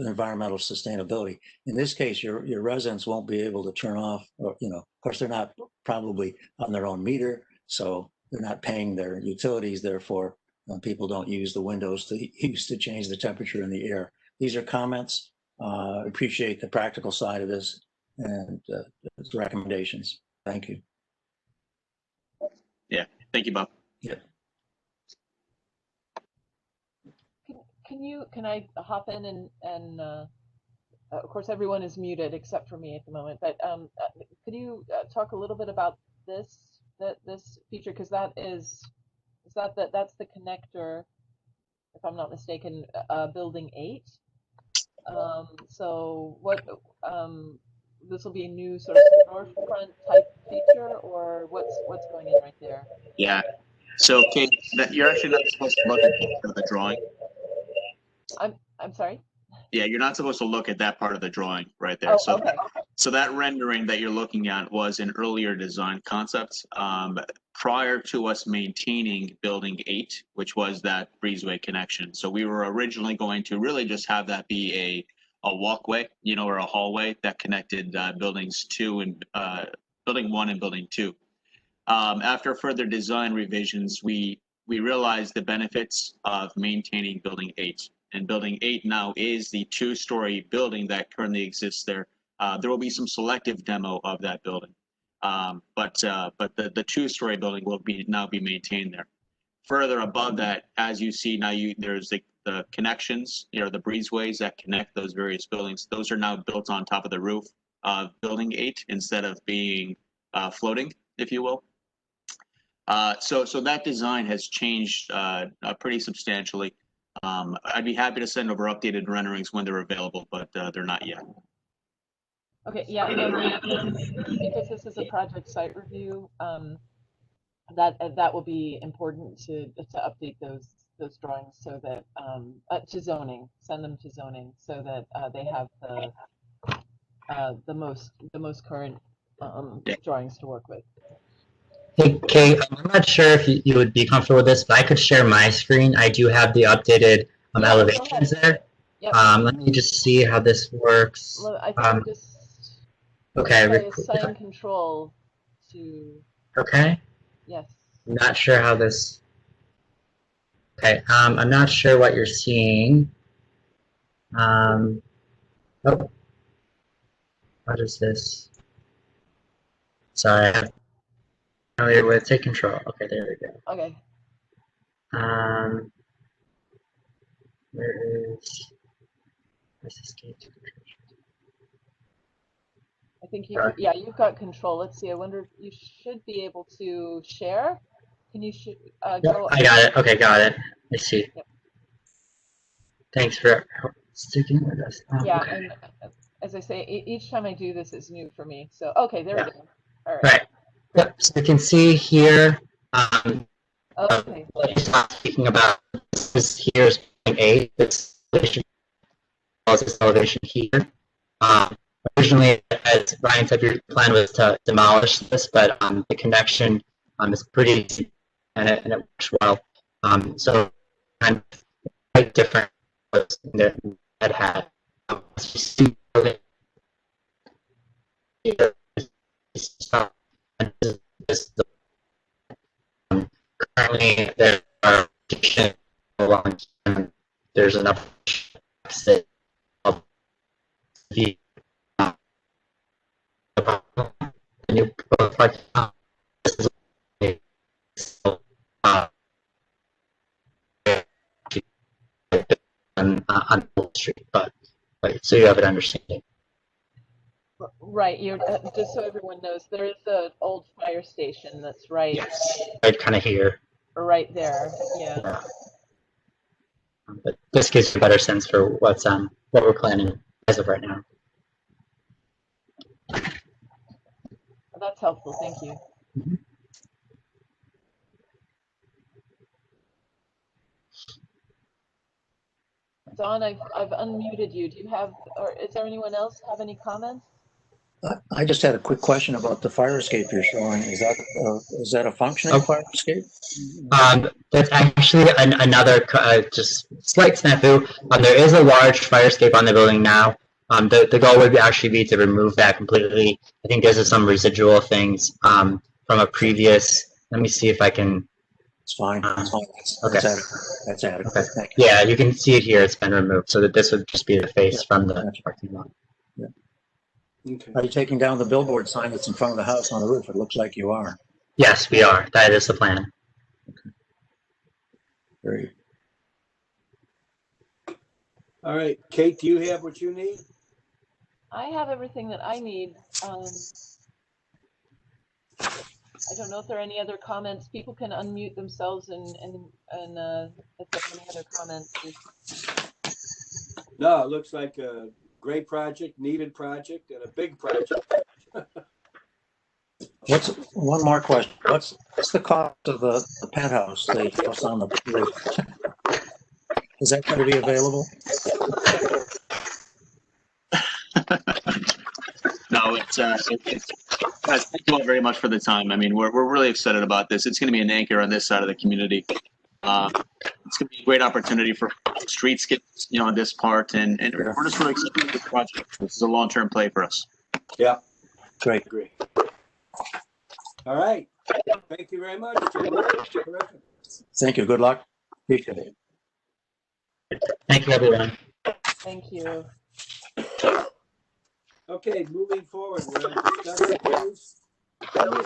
environmental sustainability. In this case, your residents won't be able to turn off, or, you know, of course, they're not probably on their own meter, so they're not paying their utilities. Therefore, people don't use the windows to change the temperature in the air. These are comments. Appreciate the practical side of this and recommendations. Thank you. Yeah, thank you, Bob. Yeah. Can I hop in and of course everyone is muted except for me at the moment, but could you talk a little bit about this feature, because that's the connector, if I'm not mistaken, building 8. So what this will be a new sort of storefront type feature, or what's going in right there? Yeah. So, Kate, you're actually not supposed to look at the drawing. I'm sorry? Yeah, you're not supposed to look at that part of the drawing right there. Oh, okay. So that rendering that you're looking at was an earlier design concept prior to us maintaining Building 8, which was that breezeway connection. So we were originally going to really just have that be a walkway, you know, or a hallway that connected buildings 2 and Building 1 and Building 2. After further design revisions, we realized the benefits of maintaining Building 8. And Building 8 now is the 2-story building that currently exists there. There will be some selective demo of that building, but the 2-story building will now be maintained there. Further above that, as you see now, there's the connections, you know, the breezeways that connect those various buildings. Those are now built on top of the roof of Building 8 instead of being floating, if you will. So that design has changed pretty substantially. I'd be happy to send over updated renderings when they're available, but they're not yet. Okay, yeah, because this is a project site review, that will be important to update those drawings so that to zoning, send them to zoning so that they have the most current drawings to work with. Hey, Kate, I'm not sure if you would be comfortable with this, but I could share my screen. I do have the updated elevations there. Yep. Let me just see how this works. I think just okay. Assign control to. Okay. Yes. I'm not sure how this. Okay. I'm not sure what you're seeing. Oh. What is this? Sorry. Familiar with take control. Okay, there we go. Okay. Where's this gate? I think you've got control. Let's see. I wonder if you should be able to share. Can you go? I got it. Okay, got it. I see. Yep. Thanks for sticking with us. Yeah, okay. and as I say, each time I do this is new for me. So okay, there we go. All right. Right. Yep. So you can see here. Okay. What he's speaking about this here is 0.8. This elevation here. Originally, as Ryan said, your plan was to demolish this, but the connection is pretty easy and it works well. So kind of quite different than that had. Currently, there are there's enough that the new project on Wall Street, but so you have an understanding. Right. You're just so everyone knows, there is the old fire station that's right. Yes, right, kind of here. Right there. Yeah. But this gives you a better sense for what we're planning as of right now. that's helpful. Thank you. Don, I've unmuted you. Do you have, or is there anyone else have any comments? I just had a quick question about the fire escape you're showing. Is that a functioning fire escape? That's actually another just slight snafu. There is a large fire escape on the building now. The goal would actually be to remove that completely. I think there's some residual things from a previous. Let me see if I can. It's fine. Okay. That's adequate. That's adequate. Okay. Thank you. Yeah, you can see it here. It's been removed, so that this would just be the face from the parking lot. Yeah. Okay. Are you taking down the billboard sign that's in front of the house on the roof? It looks like you are. Yes, we are. That is the plan. Okay. Very. All right, Kate, do you have what you need? I have everything that I need. I don't know if there are any other comments. People can unmute themselves and if there are any other comments. No, it looks like a great project, needed project, and a big project. One more question? What's the cost of the penthouse, the house on the roof? Is that going to be available? No, guys, thank you all very much for the time. I mean, we're really excited about this. It's going to be an anchor on this side of the community. It's going to be a great opportunity for streetscapes, on this part, and we're just really excited about this project. This is a long-term play for us. Yeah, Great. agree. All right, thank you very much. Terrific. Thank you. Good luck. Appreciate it. Thank you, everyone. Thank you. Okay, moving forward, we're on discussion use. Hold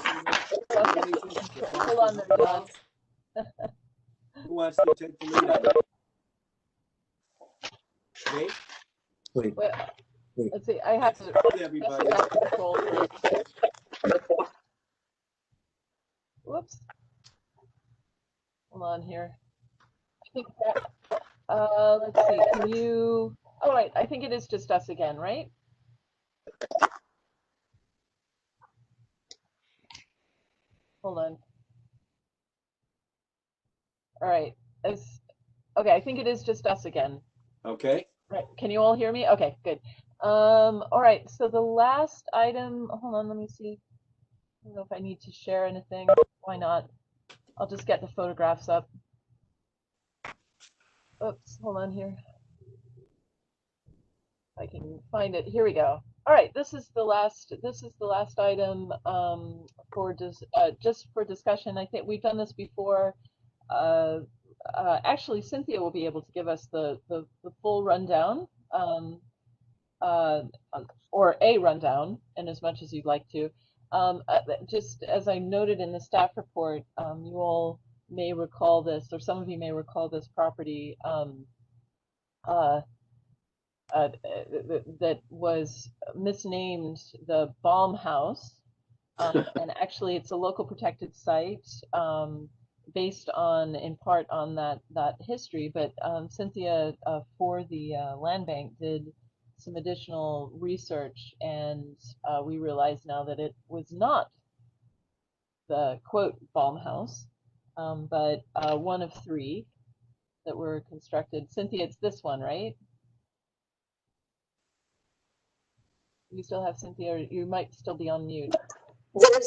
on there, Don. Who wants to take the lead on that? Kate? Wait. Well, let's see. I have to. Everybody. Control first. Whoops. Hold on here. I think that. Let's see. Can you? Oh, right. I think it is just us again, right? Hold on. All right. Okay, I think it is just us again. Okay. Right. Can you all hear me? Okay, good. All right. So the last item, hold on, let me see. I don't know if I need to share anything. Why not? I'll just get the photographs up. Oops, hold on here. If I can find it. Here we go. All right, this is the last item just for discussion. I think we've done this before. Actually, Cynthia will be able to give us the full rundown, or a rundown, in as much as you'd like to. Just as I noted in the staff report, you all may recall this, or some of you may recall this property that was misnamed the Baum House, and actually it's a local protected site based in part on that history. But Cynthia, for the land bank, did some additional research, and we realize now that it was not the quote Baum House, but one of three that were constructed. Cynthia, it's this one, right? You still have Cynthia, or you might still be on mute.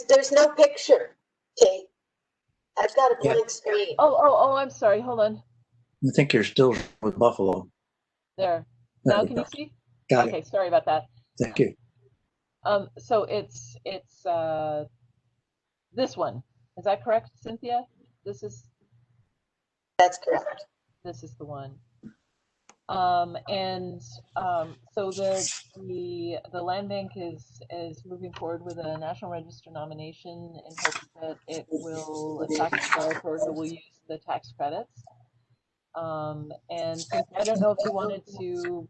There's no picture, Kate. I've got a blank screen. Oh, I'm sorry. Hold on. I think you're still with Buffalo. There. Now can you see? Got Okay, it. sorry about that. Thank you. So it's this one. Is that correct, Cynthia? That's correct. This is the one. So the land bank is moving forward with a National Register nomination in hopes that it will attract a developer who will use the tax credits. And Cynthia, I don't know if you wanted to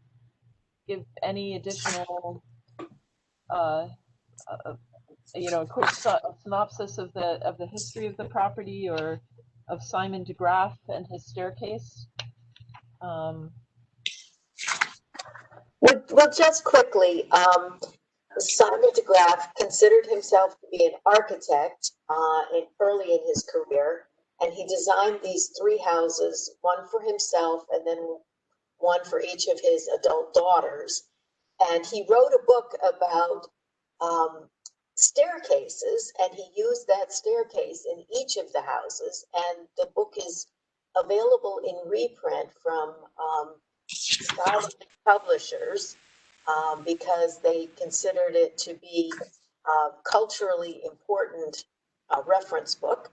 give any additional, a quick synopsis of the history of the property, or of Simon DeGraff and his staircase. Well, just quickly, Simon DeGraff considered himself to be an architect early in his career, and he designed these 3 houses, one for himself and then one for each of his adult daughters. And he wrote a book about staircases, and he used that staircase in each of the houses. And the book is available in reprint from Scottish publishers because they considered it to be a culturally important reference book.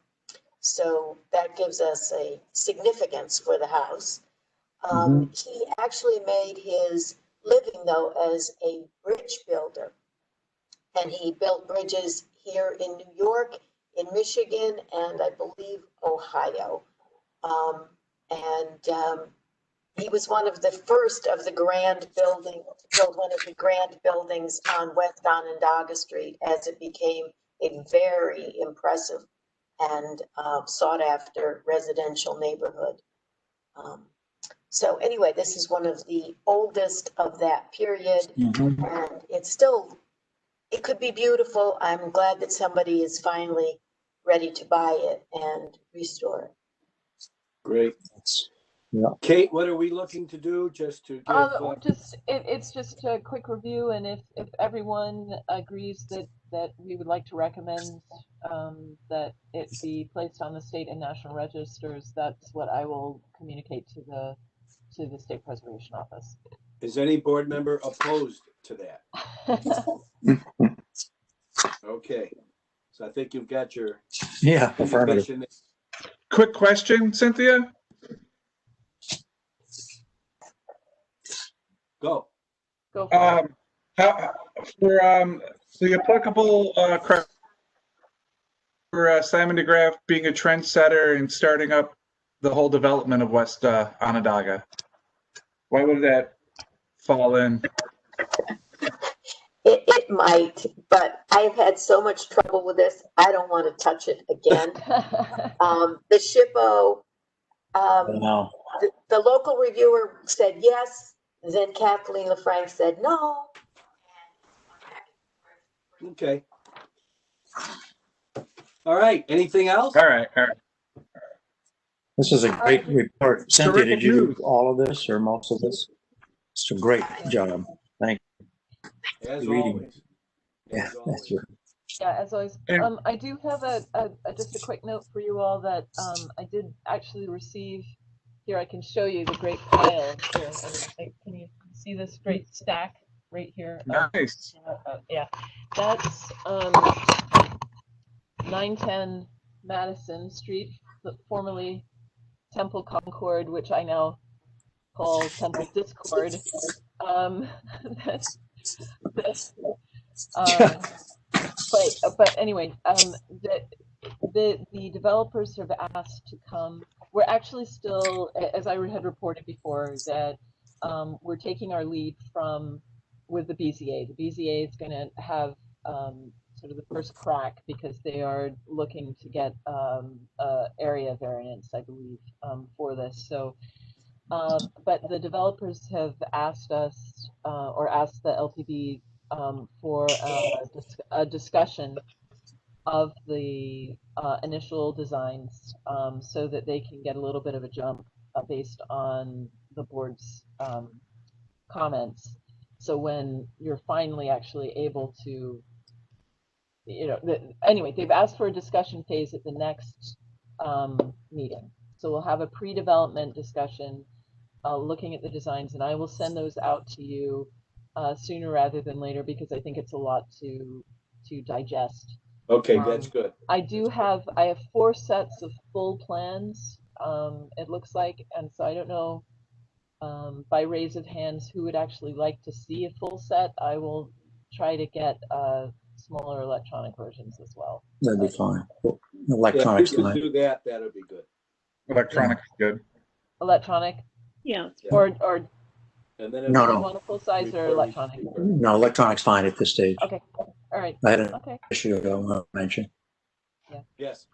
So that gives us a significance for the house. He actually made his living, though, as a bridge builder. And he built bridges here in New York, in Michigan, and I believe Ohio. He was one of the first of the grand building, to build one of the grand buildings on West Onondaga Street, as it became a very impressive and sought after residential neighborhood. So anyway, this is one of the oldest of that period, and it's still, it could be beautiful. I'm glad that somebody is finally ready to buy it and restore it. Great. Yeah. Kate, what are we looking to do just to give? It's just a quick review, and if everyone agrees that we would like to recommend that it be placed on the state and national registers, that's what I will communicate to the State Preservation Office. Is any board member opposed to that? Okay, so I think you've got your affirmative. Quick question, Cynthia. Go. Go for it. For the applicable for Simon DeGraff being a trendsetter and starting up the whole development of West Onondaga, why would that fall in? It might, but I've had so much trouble with this, I don't want to touch it again. The SHPO, the local reviewer said yes, then Kathleen LaFranc said no. Okay. All right. Anything else? All right. This is a great report. Cynthia, did you Terrific do all of this or most of this? It's a great job. Thank you. As Reading. always. Yeah, that's right. Yeah, as always. I do have just a quick note for you all that I did actually receive. Here, I can show you the great pile here. Can you see this great stack right here? Nice. Yeah, that's 910 Madison Street, formerly Temple Concord, which I now call Temple Discord. But anyway, the developers have asked to come. We're actually still, as I had reported before, that we're taking our lead with the BZA. The BZA is going to have sort of the first crack because they are looking to get area variance, I believe, for this. So, but the developers have asked us or asked the LTD for a discussion of the initial designs so that they can get a little bit of a jump based on the board's comments. So when you're finally actually able to, anyway, they've asked for a discussion phase at the next meeting. So we'll have a pre-development discussion looking at the designs, and I will send those out to you sooner rather than later because I think it's a lot to digest. Okay, that's good. I have 4 sets of full plans, it looks like, and so I don't know by raise of hands who would actually like to see a full set. I will try to get smaller electronic versions as well. That'd be fine. Electronic's Yeah, if you fine. could do that, that would be good. Electronic is good. Electronic? Yeah. Or And then No, do you no. want a full size or electronic? No, electronic's fine at this stage. Okay. All right. I had an Okay. issue I want to mention. Yes.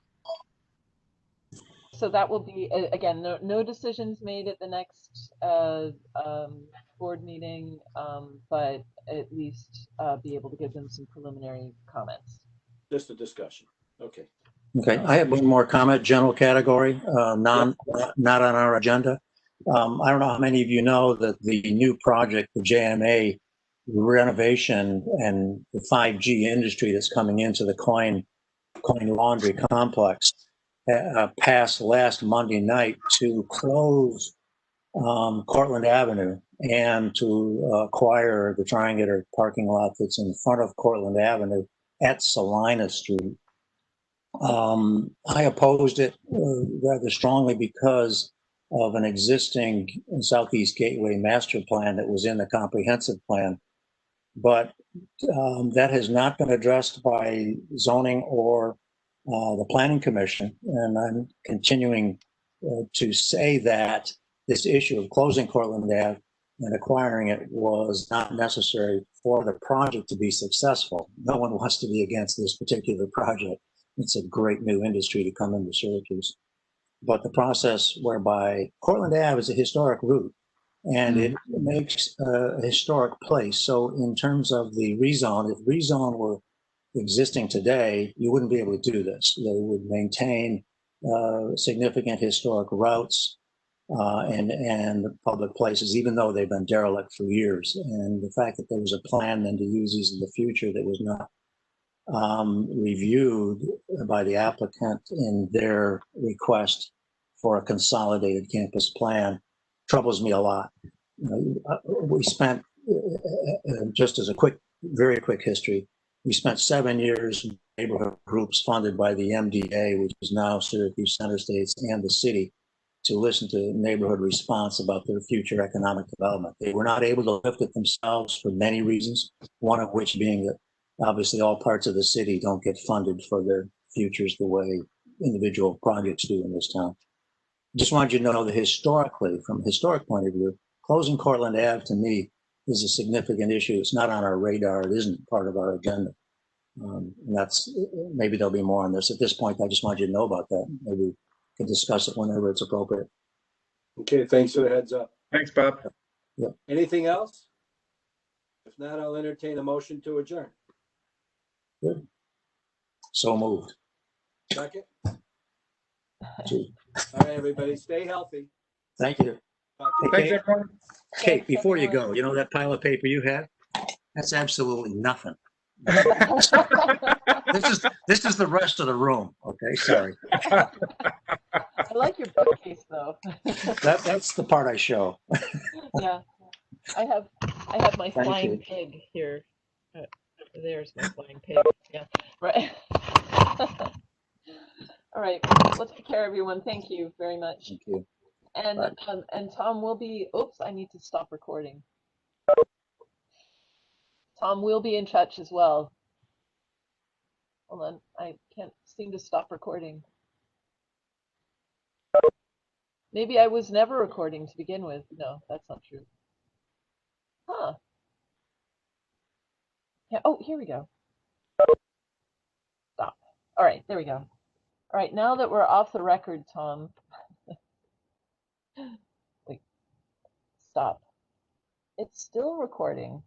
So that will be, again, no decisions made at the next board meeting, but at least be able to give them some preliminary comments. Just a discussion. Okay. Okay, I have one more comment, general category, not on our agenda. I don't know how many of you know that the new project, the JMA renovation and the 5G industry that's coming into the Coin Laundry complex passed last Monday night to close Cortlandt Avenue and to acquire the triangular parking lot that's in front of Cortlandt Avenue at Celina Street. I opposed it rather strongly because of an existing Southeast Gateway master plan that was in the comprehensive plan. But that has not been addressed by zoning or the planning commission. And I'm continuing to say that this issue of closing Cortlandt Ave and acquiring it was not necessary for the project to be successful. No one wants to be against this particular project. It's a great new industry to come into Syracuse. But the process whereby Cortlandt Ave is a historic route and it makes a historic place. So in terms of the rezone, if rezone were existing today, you wouldn't be able to do this. They would maintain significant historic routes and public places, even though they've been derelict for years. And the fact that there was a plan then to use these in the future that was not reviewed by the applicant in their request for a consolidated campus plan troubles me a lot. We spent, just as a very quick history, we spent 7 years in neighborhood groups funded by the MDA, which is now Syracuse Center States, and the city, to listen to neighborhood response about their future economic development. They were not able to lift it themselves for many reasons, one of which being that obviously all parts of the city don't get funded for their futures the way individual projects do in this town. Just wanted you to know that historically, from a historic point of view, closing Cortlandt Ave to me is a significant issue. It's not on our radar. It isn't part of our agenda. And that's, maybe there'll be more on this. At this point, I just wanted you to know about that. Maybe we can discuss it whenever it's appropriate. Okay, thanks for the heads up. Thanks, Bob. Yep. Anything else? If not, I'll entertain a motion to adjourn. Good. So moved. Second? All right, everybody, stay healthy. Thank you. Talk to you Thanks, Kate, everyone. Kate, before you go, you know that pile of paper you had? That's absolutely nothing. This is the rest of the room. Okay, sorry. I like your bookcase though. That's the part I show. Yeah, I have my Thank flying you. pig here. There's my flying pig. Yeah, right. All right, let's take care, everyone. Thank you very much. Thank you. And Tom will be. Oops, I need to stop recording. Tom will be in touch as well. Hold on, I can't seem to stop recording. Maybe I was never recording to begin with. No, that's not true. Huh. Yeah, oh, here we go. Stop. All right, there we go. All right, now that we're off the record, Tom. Wait, stop. It's still recording.